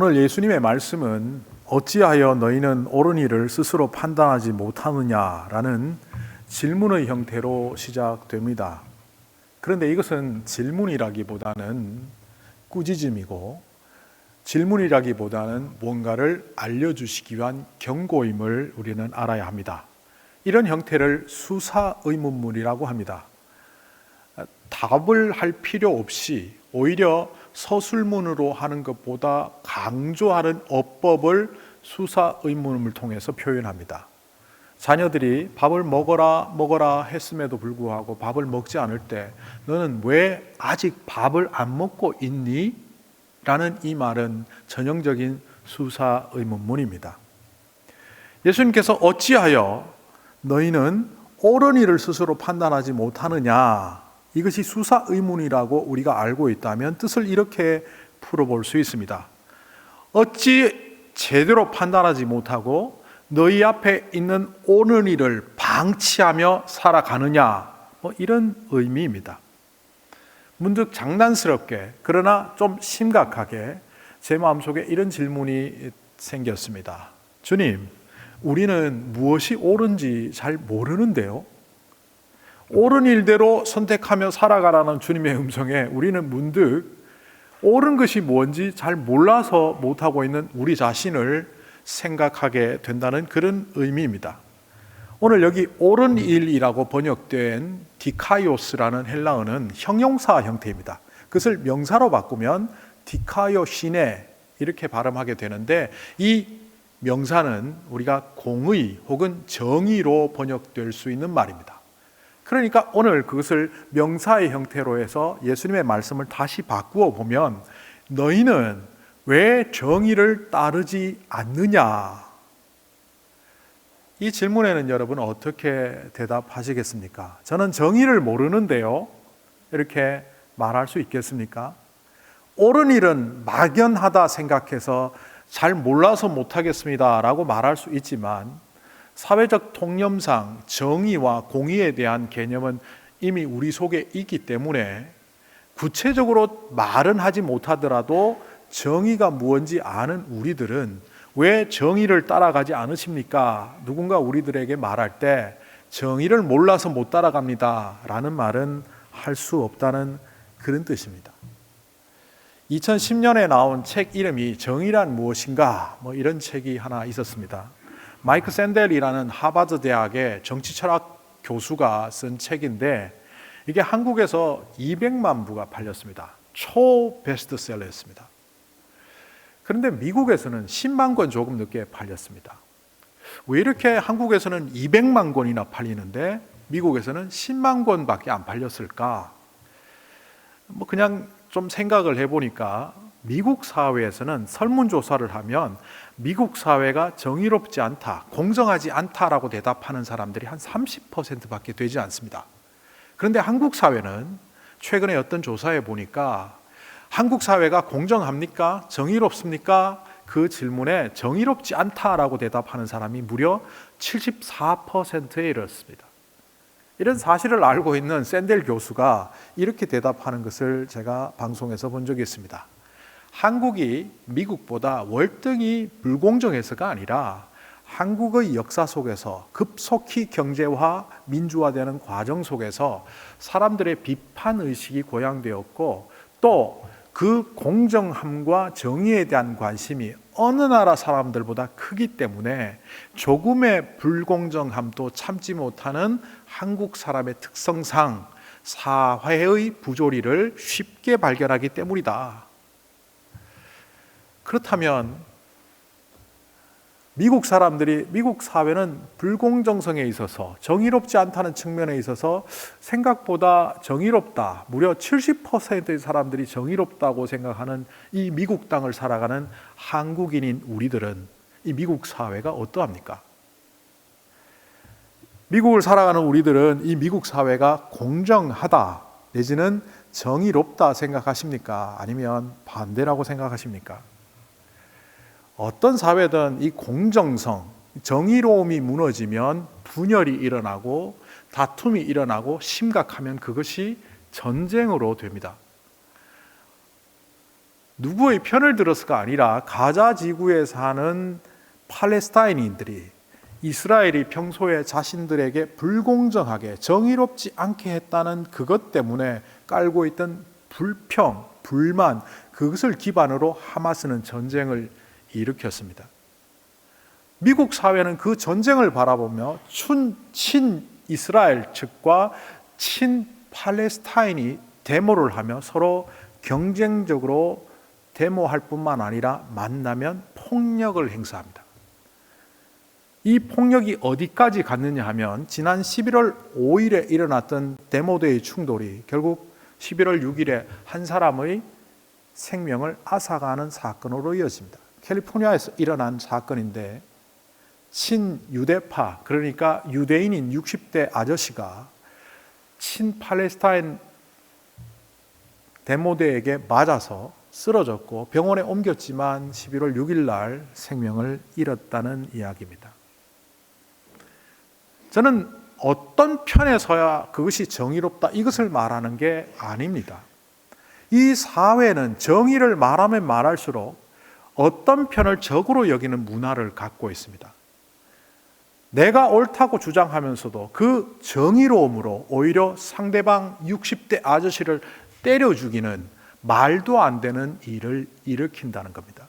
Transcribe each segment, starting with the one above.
오늘 예수님의 말씀은 어찌하여 너희는 옳은 일을 스스로 판단하지 못하느냐라는 질문의 형태로 시작됩니다. 그런데 이것은 질문이라기보다는 꾸짖음이고 질문이라기보다는 뭔가를 알려주시기 위한 경고임을 우리는 알아야 합니다. 이런 형태를 수사의문문이라고 합니다. 답을 할 필요 없이 오히려 서술문으로 하는 것보다 강조하는 어법을 수사의문문을 통해서 표현합니다. 자녀들이 밥을 먹어라 했음에도 불구하고 밥을 먹지 않을 때 너는 왜 아직 밥을 안 먹고 있니? 라는 이 말은 전형적인 수사의문문입니다. 예수님께서 어찌하여 너희는 옳은 일을 스스로 판단하지 못하느냐, 이것이 수사의문이라고 우리가 알고 있다면 뜻을 이렇게 풀어볼 수 있습니다. 어찌 제대로 판단하지 못하고 너희 앞에 있는 옳은 일을 방치하며 살아가느냐, 이런 의미입니다. 문득 장난스럽게 그러나 좀 심각하게 제 마음속에 이런 질문이 생겼습니다. 주님, 우리는 무엇이 옳은지 잘 모르는데요. 옳은 일대로 선택하며 살아가라는 주님의 음성에 우리는 문득 옳은 것이 뭔지 잘 몰라서 못하고 있는 우리 자신을 생각하게 된다는 그런 의미입니다. 오늘 여기 옳은 일이라고 번역된 디카이오스라는 헬라어는 형용사 형태입니다. 그것을 명사로 바꾸면 디카이오시네 이렇게 발음하게 되는데, 이 명사는 우리가 공의 혹은 정의로 번역될 수 있는 말입니다. 그러니까 오늘 그것을 명사의 형태로 해서 예수님의 말씀을 다시 바꾸어 보면 너희는 왜 정의를 따르지 않느냐? 이 질문에는 여러분 어떻게 대답하시겠습니까? 저는 정의를 모르는데요, 이렇게 말할 수 있겠습니까? 옳은 일은 막연하다 생각해서 잘 몰라서 못하겠습니다 라고 말할 수 있지만, 사회적 통념상 정의와 공의에 대한 개념은 이미 우리 속에 있기 때문에 구체적으로 말은 하지 못하더라도 정의가 무엇인지 아는 우리들은 왜 정의를 따라가지 않으십니까? 누군가 우리들에게 말할 때 정의를 몰라서 못 따라갑니다 라는 말은 할 수 없다는 그런 뜻입니다. 2010년에 나온 책 이름이 정의란 무엇인가, 이런 책이 하나 있었습니다. 마이크 샌델이라는 하버드 대학의 정치철학 교수가 쓴 책인데, 이게 한국에서 200만 부가 팔렸습니다. 초 베스트셀러였습니다. 그런데 미국에서는 10만 권 조금 늦게 팔렸습니다. 왜 이렇게 한국에서는 200만 권이나 팔리는데 미국에서는 10만 권밖에 안 팔렸을까? 그냥 좀 생각을 해보니까 미국 사회에서는 설문조사를 하면 미국 사회가 정의롭지 않다, 공정하지 않다라고 대답하는 사람들이 한 30%밖에 되지 않습니다. 그런데 한국 사회는 최근에 어떤 조사에 보니까 한국 사회가 공정합니까? 정의롭습니까? 그 질문에 정의롭지 않다라고 대답하는 사람이 무려 74%에 이르렀습니다. 이런 사실을 알고 있는 샌델 교수가 이렇게 대답하는 것을 제가 방송에서 본 적이 있습니다. 한국이 미국보다 월등히 불공정해서가 아니라 한국의 역사 속에서 급속히 경제화, 민주화되는 과정 속에서 사람들의 비판의식이 고양되었고, 또 그 공정함과 정의에 대한 관심이 어느 나라 사람들보다 크기 때문에 조금의 불공정함도 참지 못하는 한국 사람의 특성상 사회의 부조리를 쉽게 발견하기 때문이다. 그렇다면 미국 사람들이, 미국 사회는 불공정성에 있어서 정의롭지 않다는 측면에 있어서 생각보다 정의롭다, 무려 70%의 사람들이 정의롭다고 생각하는 이 미국 땅을 살아가는 한국인인 우리들은 이 미국 사회가 어떠합니까? 미국을 살아가는 우리들은 이 미국 사회가 공정하다 내지는 정의롭다 생각하십니까? 아니면 반대라고 생각하십니까? 어떤 사회든 이 공정성, 정의로움이 무너지면 분열이 일어나고 다툼이 일어나고 심각하면 그것이 전쟁으로 됩니다. 누구의 편을 들어서가 아니라 가자 지구에 사는 팔레스타인인들이 이스라엘이 평소에 자신들에게 불공정하게 정의롭지 않게 했다는 그것 때문에 깔고 있던 불평, 불만, 그것을 기반으로 하마스는 전쟁을 일으켰습니다. 미국 사회는 그 전쟁을 바라보며 친 이스라엘 측과 친 팔레스타인이 데모를 하며 서로 경쟁적으로 데모할 뿐만 아니라 만나면 폭력을 행사합니다. 이 폭력이 어디까지 갔느냐 하면 지난 11월 5일에 일어났던 데모대의 충돌이 결국 11월 6일에 한 사람의 생명을 앗아가는 사건으로 이어집니다. 캘리포니아에서 일어난 사건인데 친유대파, 그러니까 유대인인 60대 아저씨가 친팔레스타인 데모대에게 맞아서 쓰러졌고 병원에 옮겼지만 11월 6일 날 생명을 잃었다는 이야기입니다. 저는 어떤 편에 서야 그것이 정의롭다 이것을 말하는 게 아닙니다. 이 사회는 정의를 말하면 말할수록 어떤 편을 적으로 여기는 문화를 갖고 있습니다. 내가 옳다고 주장하면서도 그 정의로움으로 오히려 상대방 60대 아저씨를 때려 죽이는 말도 안 되는 일을 일으킨다는 겁니다.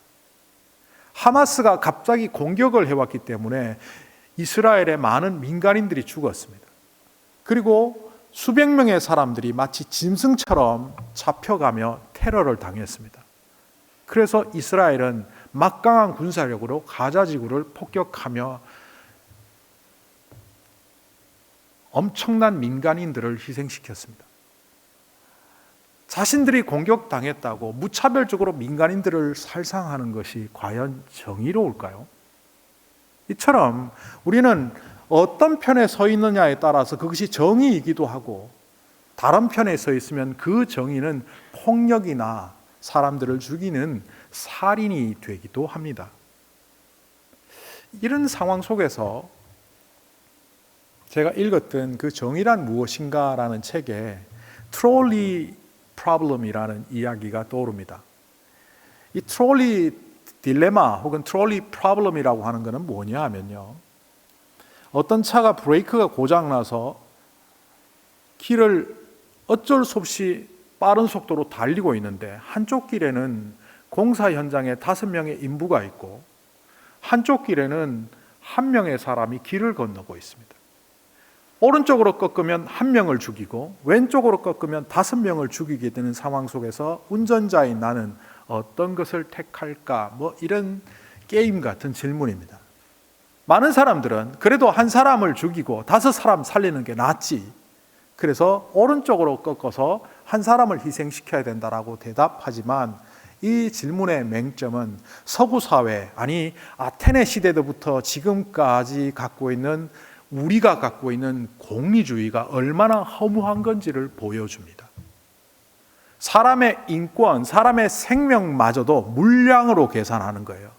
하마스가 갑자기 공격을 해왔기 때문에 이스라엘의 많은 민간인들이 죽었습니다. 그리고 수백 명의 사람들이 마치 짐승처럼 잡혀가며 테러를 당했습니다. 그래서 이스라엘은 막강한 군사력으로 가자 지구를 폭격하며 엄청난 민간인들을 희생시켰습니다. 자신들이 공격당했다고 무차별적으로 민간인들을 살상하는 것이 과연 정의로울까요? 이처럼 우리는 어떤 편에 서 있느냐에 따라서 그것이 정의이기도 하고 다른 편에 서 있으면 그 정의는 폭력이나 사람들을 죽이는 살인이 되기도 합니다. 이런 상황 속에서 제가 읽었던 그 정의란 무엇인가라는 책에 트롤리 프로블럼이라는 이야기가 떠오릅니다. 이 트롤리 딜레마 혹은 트롤리 프로블럼이라고 하는 것은 뭐냐 하면요, 어떤 차가 브레이크가 고장나서 길을 어쩔 수 없이 빠른 속도로 달리고 있는데 한쪽 길에는 공사 현장에 5명의 인부가 있고 한쪽 길에는 1명의 사람이 길을 건너고 있습니다. 오른쪽으로 꺾으면 1명을 죽이고 왼쪽으로 꺾으면 5명을 죽이게 되는 상황 속에서 운전자인 나는 어떤 것을 택할까? 이런 게임 같은 질문입니다. 많은 사람들은 그래도 한 사람을 죽이고 5사람 살리는 게 낫지, 그래서 오른쪽으로 꺾어서 한 사람을 희생시켜야 된다라고 대답하지만 이 질문의 맹점은 서구 사회, 아니 아테네 시대부터 지금까지 우리가 갖고 있는 공리주의가 얼마나 허무한 건지를 보여줍니다. 사람의 인권, 사람의 생명마저도 물량으로 계산하는 거예요.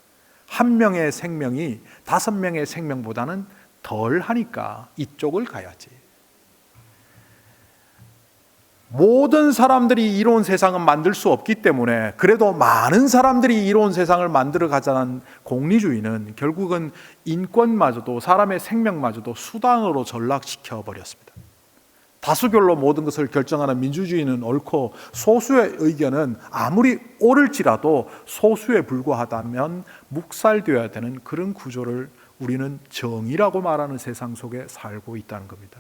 1명의 생명이 5명의 생명보다는 덜 하니까 이쪽을 가야지. 모든 사람들이 이로운 세상은 만들 수 없기 때문에 그래도 많은 사람들이 이로운 세상을 만들어 가자는 공리주의는 결국은 인권마저도 사람의 생명마저도 수단으로 전락시켜 버렸습니다. 다수결로 모든 것을 결정하는 민주주의는 옳고 소수의 의견은 아무리 옳을지라도 소수에 불과하다면 묵살되어야 되는 그런 구조를 우리는 정의라고 말하는 세상 속에 살고 있다는 겁니다.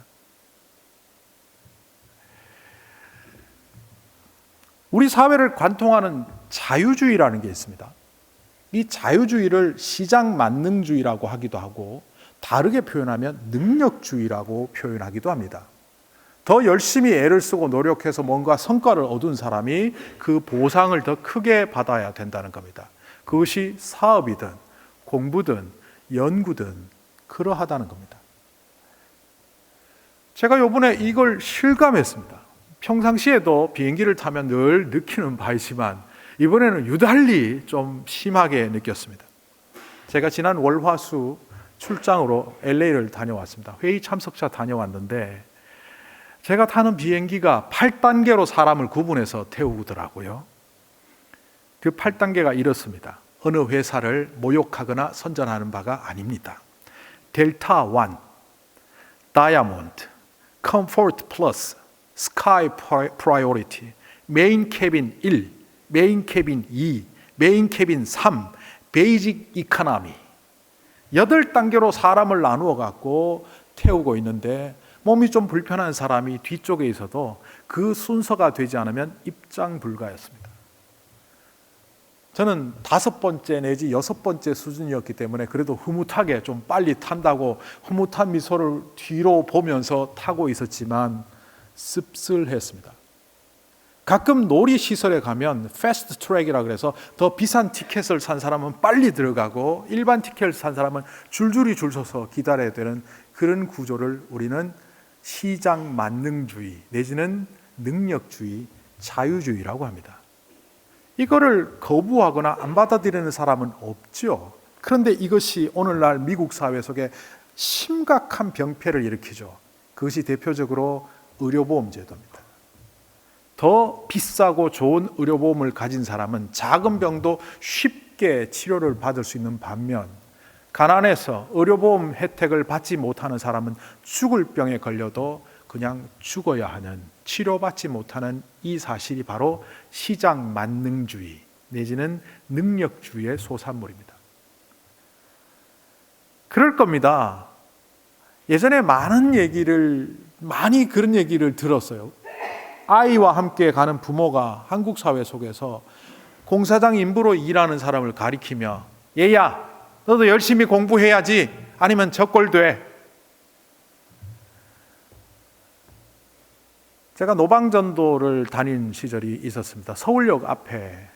우리 사회를 관통하는 자유주의라는 게 있습니다. 이 자유주의를 시장 만능주의라고 하기도 하고 다르게 표현하면 능력주의라고 표현하기도 합니다. 더 열심히 애를 쓰고 노력해서 뭔가 성과를 얻은 사람이 그 보상을 더 크게 받아야 된다는 겁니다. 그것이 사업이든 공부든 연구든 그러하다는 겁니다. 제가 이번에 이걸 실감했습니다. 평상시에도 비행기를 타면 늘 느끼는 바이지만 이번에는 유달리 좀 심하게 느꼈습니다. 제가 지난 월화수 출장으로 LA를 다녀왔습니다. 회의 참석자 다녀왔는데 제가 타는 비행기가 8단계로 사람을 구분해서 태우더라고요. 그 8단계가 이렇습니다. 어느 회사를 모욕하거나 선전하는 바가 아닙니다. 델타 1, 다이아몬드, 컴포트 플러스, 스카이 프라이오리티, 메인 캐빈 1, 메인 캐빈 2, 메인 캐빈 3, 베이직 이코노미 8단계로 사람을 나누어 갖고 태우고 있는데 몸이 좀 불편한 사람이 뒤쪽에 있어도 그 순서가 되지 않으면 입장 불가였습니다. 저는 5번째 내지 6번째 수준이었기 때문에 그래도 흐뭇하게 좀 빨리 탄다고 흐뭇한 미소를 뒤로 보면서 타고 있었지만 씁쓸했습니다. 가끔 놀이시설에 가면 패스트 트랙이라 그래서 더 비싼 티켓을 산 사람은 빨리 들어가고 일반 티켓을 산 사람은 줄줄이 줄 서서 기다려야 되는 그런 구조를 우리는 시장 만능주의 내지는 능력주의, 자유주의라고 합니다. 이거를 거부하거나 안 받아들이는 사람은 없죠. 그런데 이것이 오늘날 미국 사회 속에 심각한 병폐를 일으키죠. 그것이 대표적으로 의료보험제도입니다. 더 비싸고 좋은 의료보험을 가진 사람은 작은 병도 쉽게 치료를 받을 수 있는 반면 가난해서 의료보험 혜택을 받지 못하는 사람은 죽을 병에 걸려도 그냥 죽어야 하는, 치료받지 못하는 이 사실이 바로 시장 만능주의 내지는 능력주의의 소산물입니다. 그럴 겁니다. 예전에 많이 그런 얘기를 들었어요. 아이와 함께 가는 부모가 한국 사회 속에서 공사장 인부로 일하는 사람을 가리키며 얘야 너도 열심히 공부해야지 아니면 적골돼. 제가 노방전도를 다닌 시절이 있었습니다. 서울역 앞에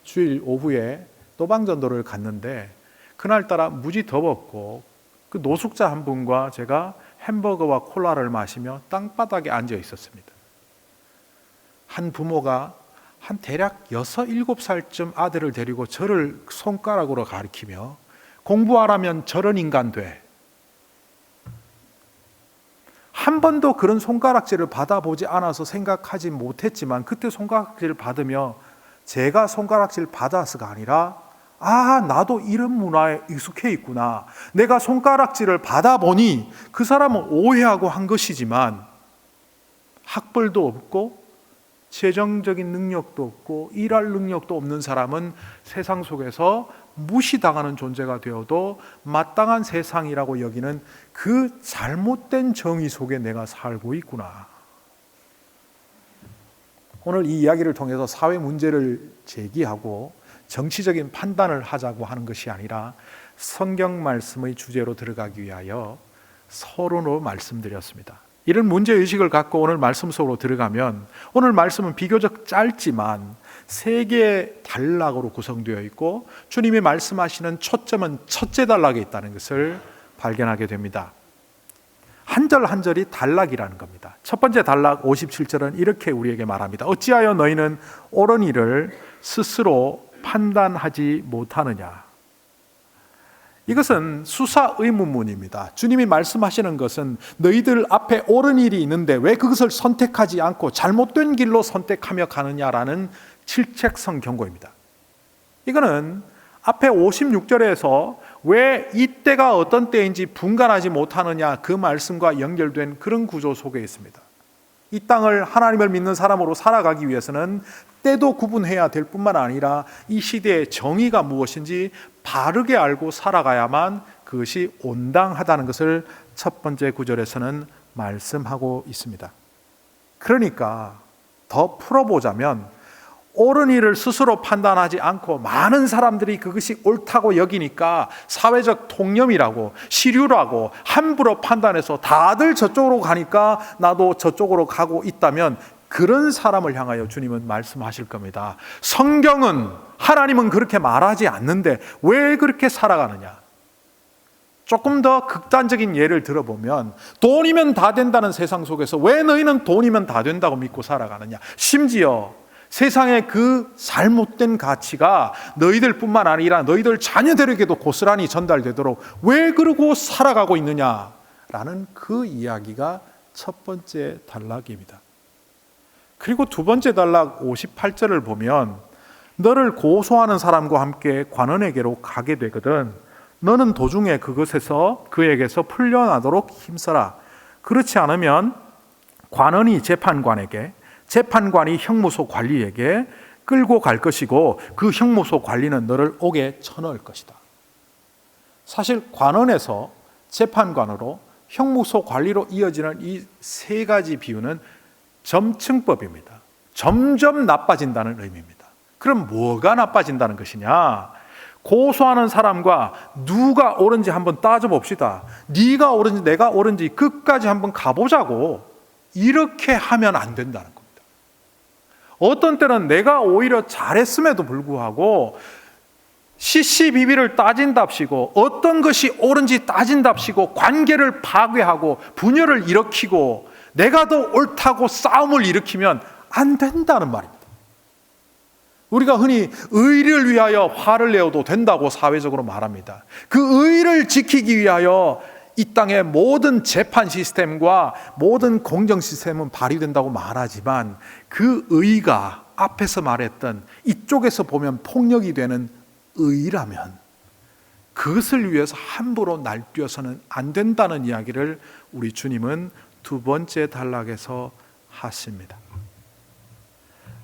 주일 오후에 노방전도를 갔는데 그날따라 무지 더웠고 그 노숙자 한 분과 제가 햄버거와 콜라를 마시며 땅바닥에 앉아 있었습니다. 한 부모가 한 대략 6, 7살쯤 아들을 데리고 저를 손가락으로 가리키며 공부하라면 저런 인간 돼. 한 번도 그런 손가락질을 받아보지 않아서 생각하지 못했지만 그때 손가락질을 받으며 제가 손가락질 받아서가 아니라 나도 이런 문화에 익숙해 있구나. 내가 손가락질을 받아보니 그 사람은 오해하고 한 것이지만 학벌도 없고 재정적인 능력도 없고 일할 능력도 없는 사람은 세상 속에서 무시당하는 존재가 되어도 마땅한 세상이라고 여기는 그 잘못된 정의 속에 내가 살고 있구나. 오늘 이 이야기를 통해서 사회 문제를 제기하고 정치적인 판단을 하자고 하는 것이 아니라 성경 말씀의 주제로 들어가기 위하여 서론으로 말씀드렸습니다. 이런 문제의식을 갖고 오늘 말씀 속으로 들어가면 오늘 말씀은 비교적 짧지만 3개의 단락으로 구성되어 있고 주님이 말씀하시는 초점은 첫째 단락에 있다는 것을 발견하게 됩니다. 한 절 한 절이 단락이라는 겁니다. 첫 번째 단락 57절은 이렇게 우리에게 말합니다. 어찌하여 너희는 옳은 일을 스스로 판단하지 못하느냐. 이것은 수사 의문문입니다. 주님이 말씀하시는 것은 너희들 앞에 옳은 일이 있는데 왜 그것을 선택하지 않고 잘못된 길로 선택하며 가느냐라는 질책성 경고입니다. 이거는 앞에 56절에서 왜 이때가 어떤 때인지 분간하지 못하느냐 그 말씀과 연결된 그런 구조 속에 있습니다. 이 땅을 하나님을 믿는 사람으로 살아가기 위해서는 때도 구분해야 될 뿐만 아니라 이 시대의 정의가 무엇인지 바르게 알고 살아가야만 그것이 온당하다는 것을 첫 번째 구절에서는 말씀하고 있습니다. 그러니까 더 풀어보자면 옳은 일을 스스로 판단하지 않고 많은 사람들이 그것이 옳다고 여기니까 사회적 통념이라고 시류라고 함부로 판단해서 다들 저쪽으로 가니까 나도 저쪽으로 가고 있다면 그런 사람을 향하여 주님은 말씀하실 겁니다. 성경은 하나님은 그렇게 말하지 않는데 왜 그렇게 살아가느냐? 조금 더 극단적인 예를 들어보면 돈이면 다 된다는 세상 속에서 왜 너희는 돈이면 다 된다고 믿고 살아가느냐? 심지어 세상의 그 잘못된 가치가 너희들뿐만 아니라 너희들 자녀들에게도 고스란히 전달되도록 왜 그러고 살아가고 있느냐라는 그 이야기가 첫 번째 단락입니다. 그리고 두 번째 단락 58절을 보면 너를 고소하는 사람과 함께 관원에게로 가게 되거든 너는 도중에 그에게서 풀려나도록 힘써라. 그렇지 않으면 관원이 재판관에게, 재판관이 형무소 관리에게 끌고 갈 것이고 그 형무소 관리는 너를 옥에 쳐넣을 것이다. 사실 관원에서 재판관으로 형무소 관리로 이어지는 이 세 가지 비유는 점층법입니다. 점점 나빠진다는 의미입니다. 그럼 뭐가 나빠진다는 것이냐? 고소하는 사람과 누가 옳은지 한번 따져봅시다. 네가 옳은지 내가 옳은지 끝까지 한번 가보자고 이렇게 하면 안 된다는 겁니다. 어떤 때는 내가 오히려 잘했음에도 불구하고 시시비비를 따진답시고 어떤 것이 옳은지 따진답시고 관계를 파괴하고 분열을 일으키고 내가 더 옳다고 싸움을 일으키면 안 된다는 말입니다. 우리가 흔히 의를 위하여 화를 내어도 된다고 사회적으로 말합니다. 그 의를 지키기 위하여 이 땅의 모든 재판 시스템과 모든 공정 시스템은 발휘된다고 말하지만 그 의가 앞에서 말했던 이쪽에서 보면 폭력이 되는 의라면 그것을 위해서 함부로 날뛰어서는 안 된다는 이야기를 우리 주님은 두 번째 단락에서 하십니다.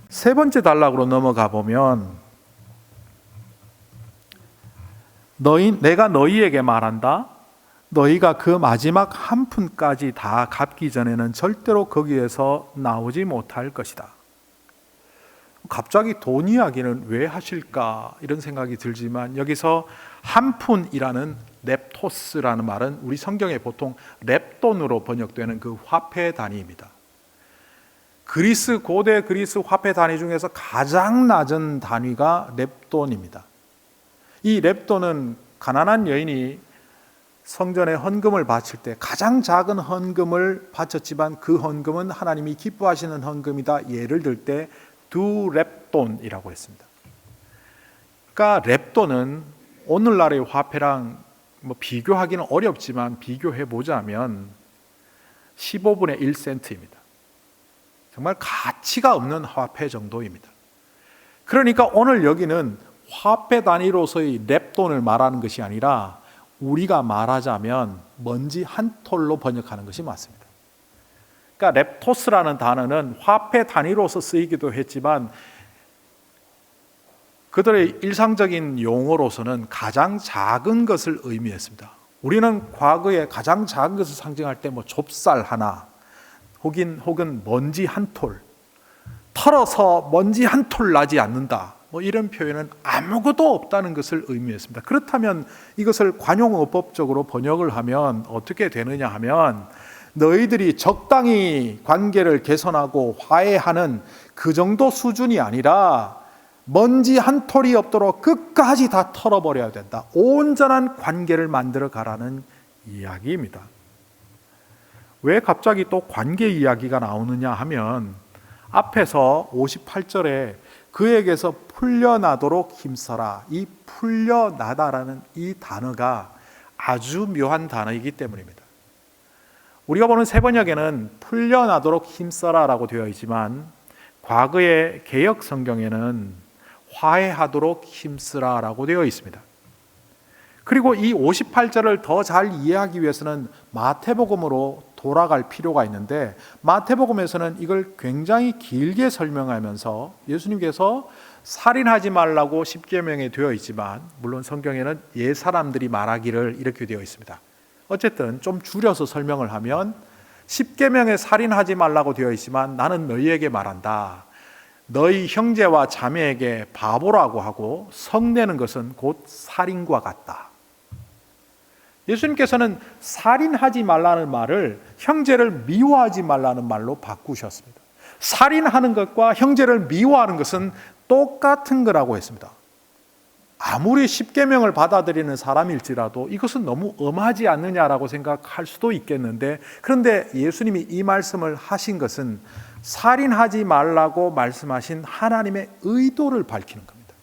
세 번째 단락으로 넘어가 보면 내가 너희에게 말한다. 너희가 그 마지막 한 푼까지 다 갚기 전에는 절대로 거기에서 나오지 못할 것이다. 갑자기 돈 이야기는 왜 하실까 이런 생각이 들지만 여기서 한 푼이라는 렙토스라는 말은 우리 성경에 보통 렙돈으로 번역되는 그 화폐 단위입니다. 고대 그리스 화폐 단위 중에서 가장 낮은 단위가 렙돈입니다. 이 렙돈은 가난한 여인이 성전에 헌금을 바칠 때 가장 작은 헌금을 바쳤지만 그 헌금은 하나님이 기뻐하시는 헌금이다. 예를 들 때 두 렙돈이라고 했습니다. 그러니까 렙돈은 오늘날의 화폐랑 비교하기는 어렵지만 비교해 보자면 15분의 1센트입니다. 정말 가치가 없는 화폐 정도입니다. 그러니까 오늘 여기는 화폐 단위로서의 렙돈을 말하는 것이 아니라 우리가 말하자면 먼지 한 톨로 번역하는 것이 맞습니다. 그러니까 렙토스라는 단어는 화폐 단위로서 쓰이기도 했지만 그들의 일상적인 용어로서는 가장 작은 것을 의미했습니다. 우리는 과거에 가장 작은 것을 상징할 때 좁쌀 하나 혹은 먼지 한 톨, 털어서 먼지 한 톨 나지 않는다. 이런 표현은 아무것도 없다는 것을 의미했습니다. 그렇다면 이것을 관용어법적으로 번역을 하면 어떻게 되느냐 하면 너희들이 적당히 관계를 개선하고 화해하는 그 정도 수준이 아니라 먼지 한 톨이 없도록 끝까지 다 털어버려야 된다. 온전한 관계를 만들어 가라는 이야기입니다. 왜 갑자기 또 관계 이야기가 나오느냐 하면 앞에서 58절에 그에게서 풀려나도록 힘써라. 이 풀려나다라는 이 단어가 아주 묘한 단어이기 때문입니다. 우리가 보는 세번역에는 풀려나도록 힘써라라고 되어 있지만 과거의 개역 성경에는 화해하도록 힘쓰라라고 되어 있습니다. 그리고 이 58절을 더 잘 이해하기 위해서는 마태복음으로 돌아갈 필요가 있는데 마태복음에서는 이걸 굉장히 길게 설명하면서 예수님께서 살인하지 말라고 십계명에 되어 있지만 물론 성경에는 옛 사람들이 말하기를 이렇게 되어 있습니다. 어쨌든 좀 줄여서 설명을 하면 십계명에 살인하지 말라고 되어 있지만 나는 너희에게 말한다. 너희 형제와 자매에게 바보라고 하고 성내는 것은 곧 살인과 같다. 예수님께서는 살인하지 말라는 말을 형제를 미워하지 말라는 말로 바꾸셨습니다. 살인하는 것과 형제를 미워하는 것은 똑같은 거라고 했습니다. 아무리 십계명을 받아들이는 사람일지라도 이것은 너무 엄하지 않느냐라고 생각할 수도 있겠는데 그런데 예수님이 이 말씀을 하신 것은 살인하지 말라고 말씀하신 하나님의 의도를 밝히는 겁니다.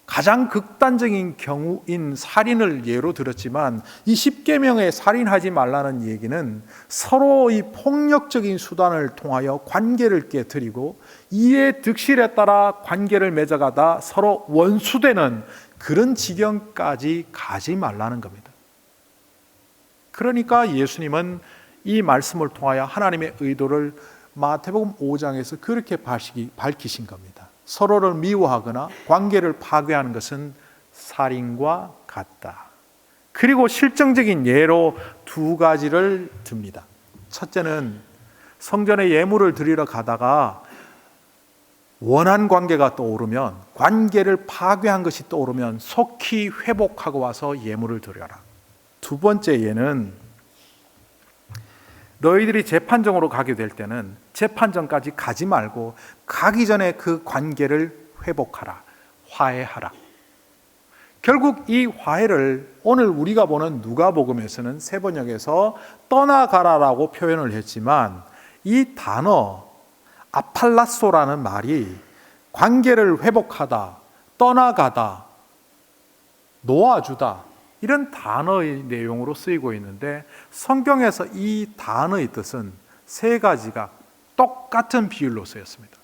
가장 극단적인 경우인 살인을 예로 들었지만 이 10계명에 살인하지 말라는 얘기는 서로의 폭력적인 수단을 통하여 관계를 깨뜨리고 이에 득실에 따라 관계를 맺어가다 서로 원수되는 그런 지경까지 가지 말라는 겁니다. 그러니까 예수님은 이 말씀을 통하여 하나님의 의도를 마태복음 5장에서 그렇게 밝히신 겁니다. 서로를 미워하거나 관계를 파괴하는 것은 살인과 같다. 그리고 실정적인 예로 두 가지를 듭니다. 첫째는 성전에 예물을 드리러 가다가 원한 관계가 떠오르면, 관계를 파괴한 것이 떠오르면 속히 회복하고 와서 예물을 드려라. 두 번째 예는 너희들이 재판정으로 가게 될 때는 재판정까지 가지 말고 가기 전에 그 관계를 회복하라, 화해하라. 결국 이 화해를 오늘 우리가 보는 누가복음에서는 세 번역에서 떠나가라라고 표현을 했지만 이 단어 아팔라소라는 말이 관계를 회복하다, 떠나가다, 놓아주다 이런 단어의 내용으로 쓰이고 있는데 성경에서 이 단어의 뜻은 세 가지가 똑같은 비율로 쓰였습니다.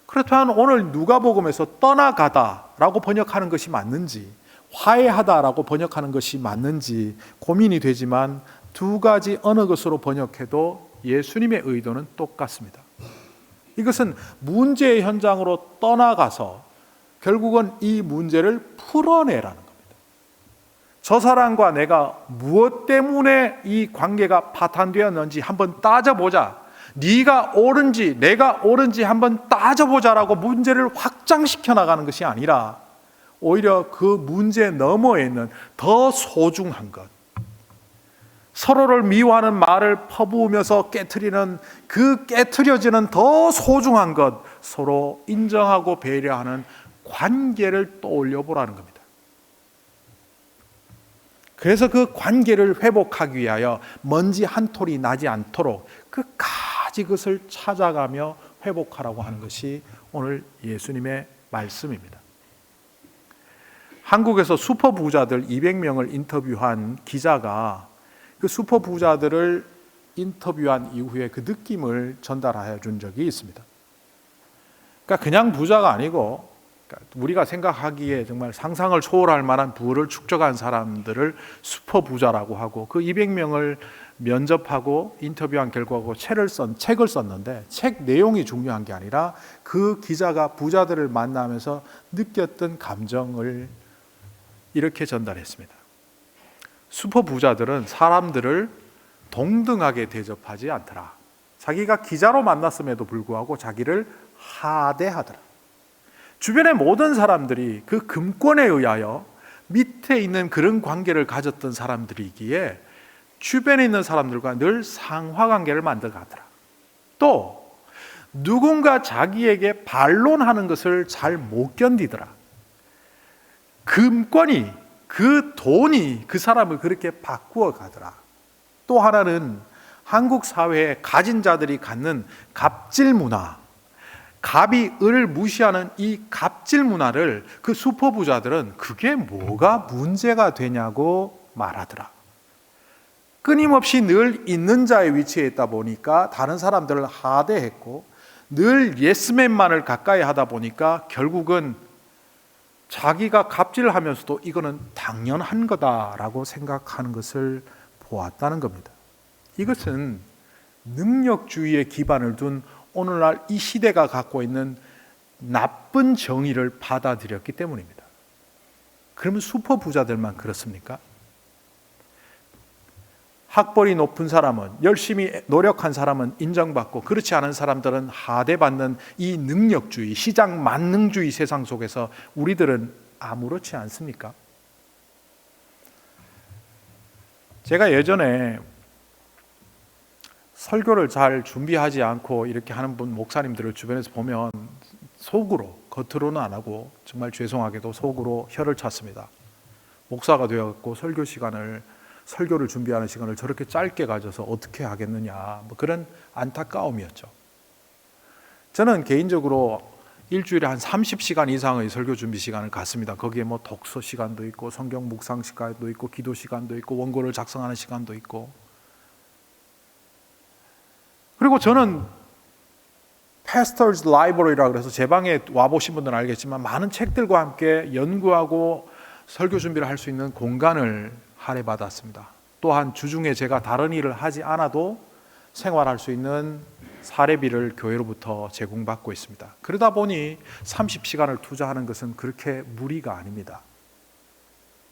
그렇다면 오늘 누가복음에서 떠나가다라고 번역하는 것이 맞는지 화해하다라고 번역하는 것이 맞는지 고민이 되지만 두 가지 어느 것으로 번역해도 예수님의 의도는 똑같습니다. 이것은 문제의 현장으로 떠나가서 결국은 이 문제를 풀어내라는 겁니다. 저 사람과 내가 무엇 때문에 이 관계가 파탄되었는지 한번 따져보자. 네가 옳은지 내가 옳은지 한번 따져보자라고 문제를 확장시켜 나가는 것이 아니라 오히려 그 문제 너머에 있는 더 소중한 것, 서로를 미워하는 말을 퍼부으면서 깨트리는 그 깨트려지는 더 소중한 것, 서로 인정하고 배려하는 관계를 떠올려 보라는 겁니다. 그래서 그 관계를 회복하기 위하여 먼지 한 톨이 나지 않도록 끝까지 그것을 찾아가며 회복하라고 하는 것이 오늘 예수님의 말씀입니다. 한국에서 슈퍼부자들 200명을 인터뷰한 기자가 그 슈퍼부자들을 인터뷰한 이후에 그 느낌을 전달하여 준 적이 있습니다. 그러니까 그냥 부자가 아니고 우리가 생각하기에 정말 상상을 초월할 만한 부를 축적한 사람들을 슈퍼부자라고 하고 그 200명을 면접하고 인터뷰한 결과고 책을 썼는데 책 내용이 중요한 게 아니라 그 기자가 부자들을 만나면서 느꼈던 감정을 이렇게 전달했습니다. 슈퍼부자들은 사람들을 동등하게 대접하지 않더라. 자기가 기자로 만났음에도 불구하고 자기를 하대하더라. 주변의 모든 사람들이 그 금권에 의하여 밑에 있는 그런 관계를 가졌던 사람들이기에 주변에 있는 사람들과 늘 상하관계를 만들어가더라. 또 누군가 자기에게 반론하는 것을 잘 못 견디더라. 금권이, 그 돈이 그 사람을 그렇게 바꾸어 가더라. 또 하나는 한국 사회에 가진 자들이 갖는 갑질 문화, 갑이 을을 무시하는 이 갑질 문화를 그 슈퍼부자들은 그게 뭐가 문제가 되냐고 말하더라. 끊임없이 늘 있는 자의 위치에 있다 보니까 다른 사람들을 하대했고 늘 예스맨만을 가까이 하다 보니까 결국은 자기가 갑질을 하면서도 이거는 당연한 거다라고 생각하는 것을 보았다는 겁니다. 이것은 능력주의에 기반을 둔 오늘날 이 시대가 갖고 있는 나쁜 정의를 받아들였기 때문입니다. 그러면 슈퍼부자들만 그렇습니까? 학벌이 높은 사람은, 열심히 노력한 사람은 인정받고 그렇지 않은 사람들은 하대받는 이 능력주의, 시장 만능주의 세상 속에서 우리들은 아무렇지 않습니까? 제가 예전에 설교를 잘 준비하지 않고 이렇게 하는 목사님들을 주변에서 보면 속으로, 겉으로는 안 하고 정말 죄송하게도 속으로 혀를 찼습니다. 목사가 되어갖고 설교를 준비하는 시간을 저렇게 짧게 가져서 어떻게 하겠느냐, 그런 안타까움이었죠. 저는 개인적으로 일주일에 한 30시간 이상의 설교 준비 시간을 갖습니다. 거기에 뭐 독서 시간도 있고 성경 묵상 시간도 있고 기도 시간도 있고 원고를 작성하는 시간도 있고. 그리고 저는 Pastor's Library라고 해서 제 방에 와보신 분들은 알겠지만 많은 책들과 함께 연구하고 설교 준비를 할 수 있는 공간을 할애받았습니다. 또한 주중에 제가 다른 일을 하지 않아도 생활할 수 있는 사례비를 교회로부터 제공받고 있습니다. 그러다 보니 30시간을 투자하는 것은 그렇게 무리가 아닙니다.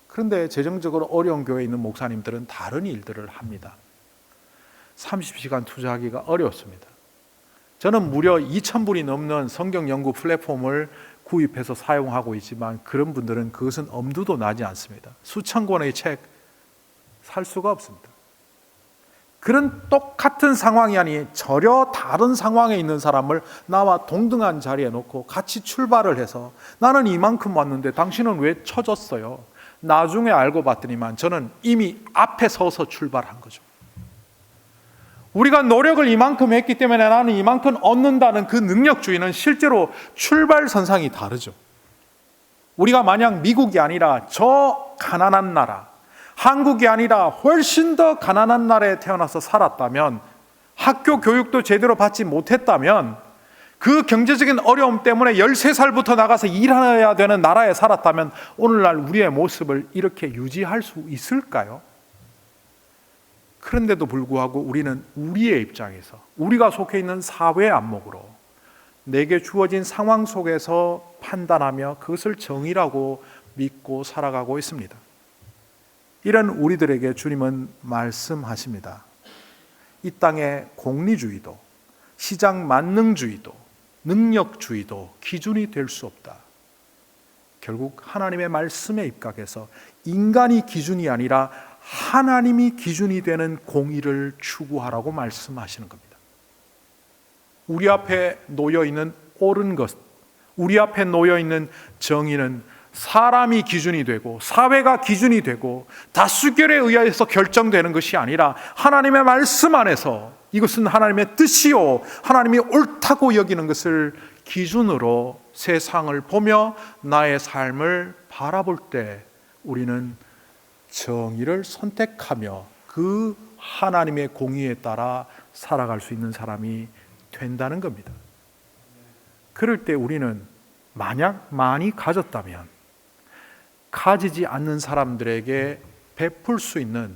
그런데 재정적으로 어려운 교회에 있는 목사님들은 다른 일들을 합니다. 30시간 투자하기가 어렵습니다. 저는 무려 2,000불이 넘는 성경 연구 플랫폼을 구입해서 사용하고 있지만 그런 분들은 그것은 엄두도 나지 않습니다. 수천 권의 책 살 수가 없습니다. 그런 똑같은 상황이 아닌 전혀 다른 상황에 있는 사람을 나와 동등한 자리에 놓고 같이 출발을 해서 나는 이만큼 왔는데 당신은 왜 처졌어요? 나중에 알고 봤더니만 저는 이미 앞에 서서 출발한 거죠. 우리가 노력을 이만큼 했기 때문에 나는 이만큼 얻는다는 그 능력주의는 실제로 출발선상이 다르죠. 우리가 만약 미국이 아니라 저 가난한 나라, 한국이 아니라 훨씬 더 가난한 나라에 태어나서 살았다면, 학교 교육도 제대로 받지 못했다면, 그 경제적인 어려움 때문에 13살부터 나가서 일해야 되는 나라에 살았다면 오늘날 우리의 모습을 이렇게 유지할 수 있을까요? 그런데도 불구하고 우리는 우리의 입장에서, 우리가 속해 있는 사회의 안목으로 내게 주어진 상황 속에서 판단하며 그것을 정의라고 믿고 살아가고 있습니다. 이런 우리들에게 주님은 말씀하십니다. 이 땅의 공리주의도, 시장 만능주의도, 능력주의도 기준이 될 수 없다. 결국 하나님의 말씀에 입각해서 인간이 기준이 아니라 하나님이 기준이 되는 공의를 추구하라고 말씀하시는 겁니다. 우리 앞에 놓여 있는 옳은 것, 우리 앞에 놓여 있는 정의는 사람이 기준이 되고 사회가 기준이 되고 다수결에 의해서 결정되는 것이 아니라 하나님의 말씀 안에서 이것은 하나님의 뜻이요 하나님이 옳다고 여기는 것을 기준으로 세상을 보며 나의 삶을 바라볼 때 우리는 정의를 선택하며 그 하나님의 공의에 따라 살아갈 수 있는 사람이 된다는 겁니다. 그럴 때 우리는 만약 많이 가졌다면 가지지 않는 사람들에게 베풀 수 있는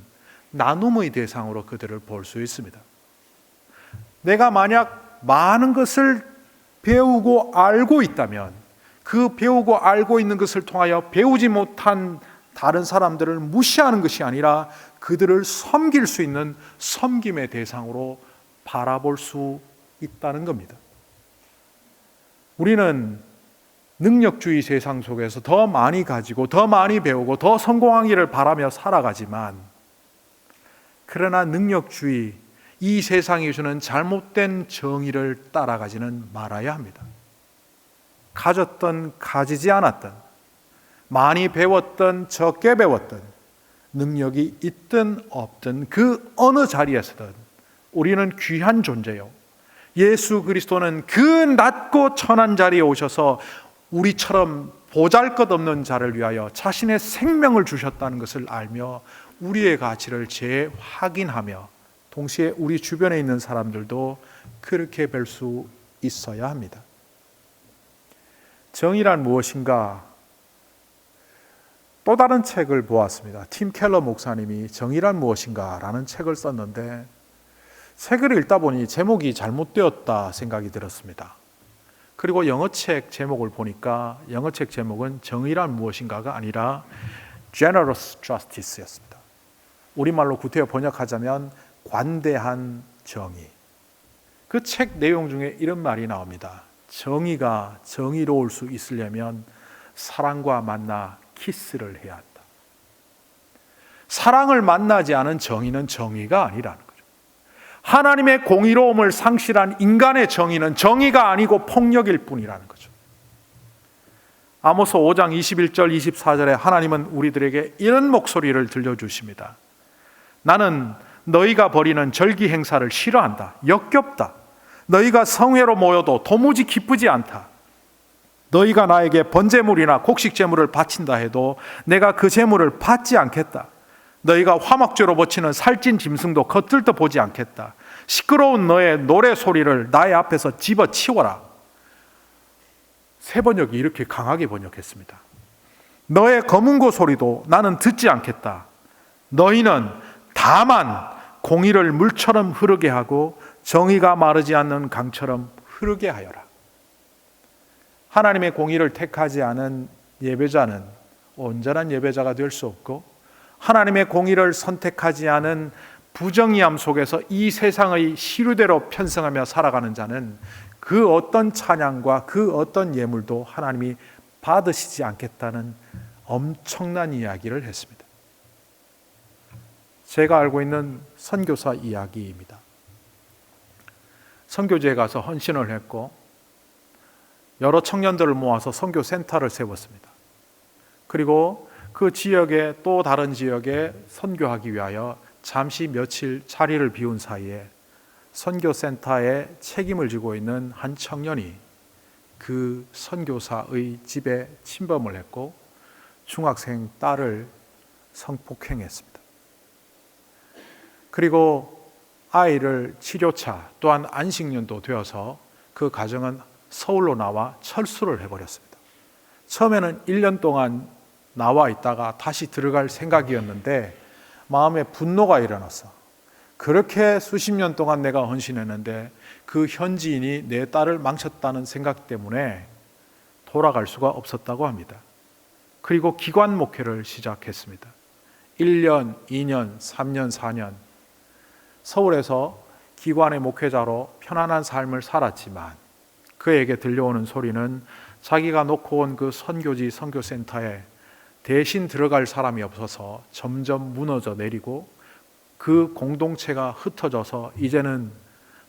나눔의 대상으로 그들을 볼 수 있습니다. 내가 만약 많은 것을 배우고 알고 있다면 그 배우고 알고 있는 것을 통하여 배우지 못한 다른 사람들을 무시하는 것이 아니라 그들을 섬길 수 있는 섬김의 대상으로 바라볼 수 있다는 겁니다. 우리는 능력주의 세상 속에서 더 많이 가지고 더 많이 배우고 더 성공하기를 바라며 살아가지만, 그러나 능력주의, 이 세상이 주는 잘못된 정의를 따라가지는 말아야 합니다. 가졌던 가지지 않았던, 많이 배웠던 적게 배웠던, 능력이 있든 없든 그 어느 자리에서든 우리는 귀한 존재요. 예수 그리스도는 그 낮고 천한 자리에 오셔서 우리처럼 보잘것없는 자를 위하여 자신의 생명을 주셨다는 것을 알며 우리의 가치를 재확인하며 동시에 우리 주변에 있는 사람들도 그렇게 뵐 수 있어야 합니다. 정의란 무엇인가? 또 다른 책을 보았습니다. 팀 켈러 목사님이 정의란 무엇인가? 라는 책을 썼는데 책을 읽다 보니 제목이 잘못되었다 생각이 들었습니다. 그리고 영어책 제목을 보니까 영어책 제목은 정의란 무엇인가가 아니라 Generous Justice였습니다. 우리말로 구태여 번역하자면 관대한 정의. 그 책 내용 중에 이런 말이 나옵니다. 정의가 정의로울 수 있으려면 사랑과 만나 키스를 해야 한다. 사랑을 만나지 않은 정의는 정의가 아니라는 거죠. 하나님의 공의로움을 상실한 인간의 정의는 정의가 아니고 폭력일 뿐이라는 거죠. 아모스 5장 21절 24절에 하나님은 우리들에게 이런 목소리를 들려주십니다. 나는 너희가 벌이는 절기 행사를 싫어한다. 역겹다. 너희가 성회로 모여도 도무지 기쁘지 않다. 너희가 나에게 번제물이나 곡식제물을 바친다 해도 내가 그 제물을 받지 않겠다. 너희가 화목제로 바치는 살찐 짐승도 겉들떠 보지 않겠다. 시끄러운 너의 노래 소리를 나의 앞에서 집어치워라. 새 번역이 이렇게 강하게 번역했습니다. 너의 검은고 소리도 나는 듣지 않겠다. 너희는 다만 공의를 물처럼 흐르게 하고 정의가 마르지 않는 강처럼 흐르게 하여라. 하나님의 공의를 택하지 않은 예배자는 온전한 예배자가 될 수 없고, 하나님의 공의를 선택하지 않은 부정의함 속에서 이 세상의 시류대로 편성하며 살아가는 자는 그 어떤 찬양과 그 어떤 예물도 하나님이 받으시지 않겠다는 엄청난 이야기를 했습니다. 제가 알고 있는 선교사 이야기입니다. 선교지에 가서 헌신을 했고 여러 청년들을 모아서 선교센터를 세웠습니다. 그리고 그 지역에 또 다른 지역에 선교하기 위하여 잠시 며칠 자리를 비운 사이에 선교센터에 책임을 지고 있는 한 청년이 그 선교사의 집에 침범을 했고 중학생 딸을 성폭행했습니다. 그리고 아이를 치료차 또한 안식년도 되어서 그 가정은 서울로 나와 철수를 해버렸습니다. 처음에는 1년 동안 나와 있다가 다시 들어갈 생각이었는데 마음에 분노가 일어났어. 그렇게 수십 년 동안 내가 헌신했는데 그 현지인이 내 딸을 망쳤다는 생각 때문에 돌아갈 수가 없었다고 합니다. 그리고 기관 목회를 시작했습니다. 1년, 2년, 3년, 4년 서울에서 기관의 목회자로 편안한 삶을 살았지만 그에게 들려오는 소리는 자기가 놓고 온 그 선교지 선교센터에 대신 들어갈 사람이 없어서 점점 무너져 내리고 그 공동체가 흩어져서 이제는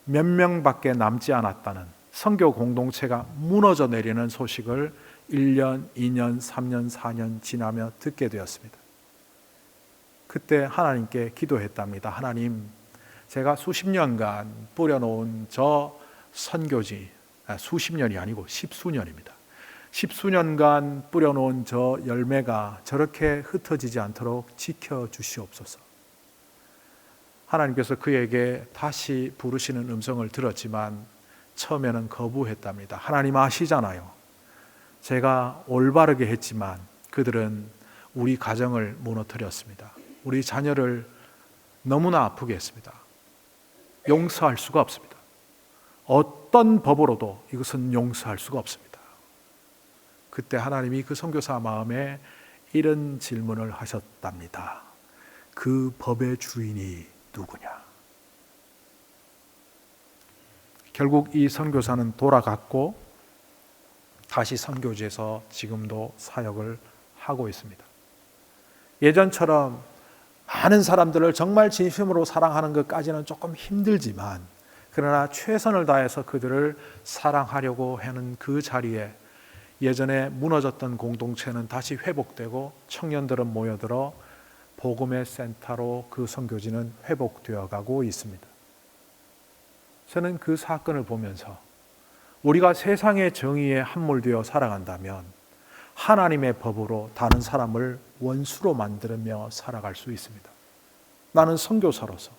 몇 명밖에 남지 않았다는 선교 공동체가 무너져 내리는 소식을 1년, 2년, 3년, 4년 지나며 듣게 되었습니다. 그때 하나님께 기도했답니다. 하나님, 제가 수십 년간 뿌려놓은 저 선교지, 수십 년이 아니고 십수년입니다. 십수년간 뿌려놓은 저 열매가 저렇게 흩어지지 않도록 지켜주시옵소서. 하나님께서 그에게 다시 부르시는 음성을 들었지만 처음에는 거부했답니다. 하나님 아시잖아요. 제가 올바르게 했지만 그들은 우리 가정을 무너뜨렸습니다. 우리 자녀를 너무나 아프게 했습니다. 용서할 수가 없습니다. 어떤 법으로도 이것은 용서할 수가 없습니다. 그때 하나님이 그 선교사 마음에 이런 질문을 하셨답니다. 그 법의 주인이 누구냐? 결국 이 선교사는 돌아갔고 다시 선교지에서 지금도 사역을 하고 있습니다. 예전처럼 많은 사람들을 정말 진심으로 사랑하는 것까지는 조금 힘들지만 그러나 최선을 다해서 그들을 사랑하려고 하는 그 자리에 예전에 무너졌던 공동체는 다시 회복되고 청년들은 모여들어 복음의 센터로 그 선교지는 회복되어 가고 있습니다. 저는 그 사건을 보면서 우리가 세상의 정의에 함몰되어 살아간다면 하나님의 법으로 다른 사람을 원수로 만들며 살아갈 수 있습니다. 나는 선교사로서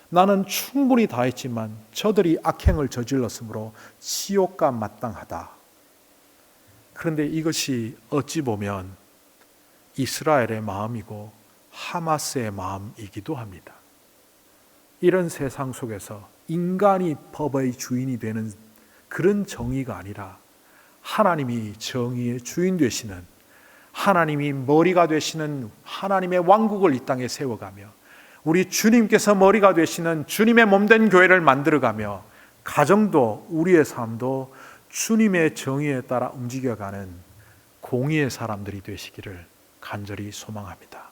나는 충분히 다 했지만 저들이 악행을 저질렀으므로 지옥과 마땅하다. 그런데 이것이 어찌 보면 이스라엘의 마음이고 하마스의 마음이기도 합니다. 이런 세상 속에서 인간이 법의 주인이 되는 그런 정의가 아니라 하나님이 정의의 주인 되시는 하나님이 머리가 되시는 하나님의 왕국을 이 땅에 세워가며 우리 주님께서 머리가 되시는 주님의 몸된 교회를 만들어가며 가정도 우리의 삶도 주님의 정의에 따라 움직여가는 공의의 사람들이 되시기를 간절히 소망합니다.